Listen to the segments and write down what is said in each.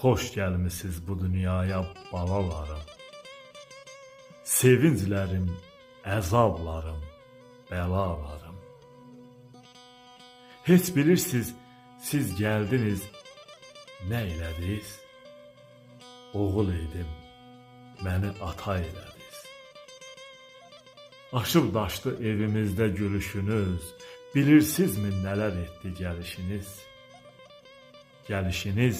xoş gəlmisiniz bu dünyaya balalarım. Sevinclərim, əzablarım, bəlalarım. Heç bilirsiniz, siz gəldiniz, nə elədiniz? Oğul idim, məni ata elədiniz. Aşıb daşdı evimizdə gülüşünüz, bilirsinizmi nələr etdi gəlişiniz? Gəlişiniz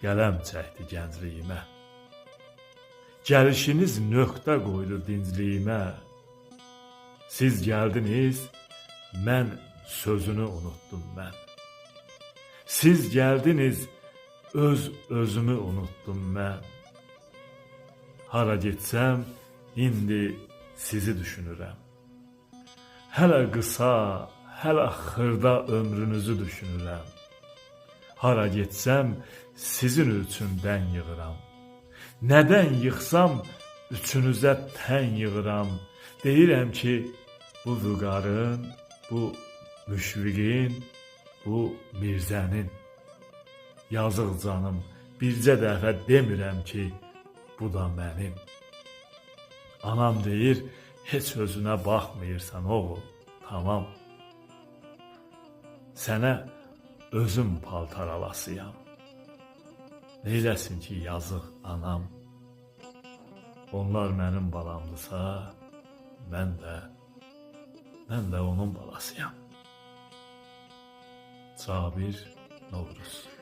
qələm çəkdi gəncliyimə. Gəlişiniz nöqtə qoydu dincliyimə. Siz gəldiniz, mən sözünü unutdum mən. Siz gəldiniz, özümü unutdum mən. Hara getsəm, indi sizi düşünürəm. Hələ qısa, hələ xırda ömrünüzü düşünürəm. Hara getsəm, sizin üçün dən yığıram. Nədən yıxsam, üçünüzə tən yığıram. Deyirəm ki, bu vüqarın, bu müşfiqin, bu Mirzənin. Yazıq canım, bircə dəfə demirəm ki, bu da mənim. Anam deyir, heç özünə baxmıyırsan oğul, tamam. Sənə özüm paltar alasıyam. Neyləsin ki, yazıq anam. Onlar mənim balamdırsa, mən də onun balasıyam. Cabir Novruz.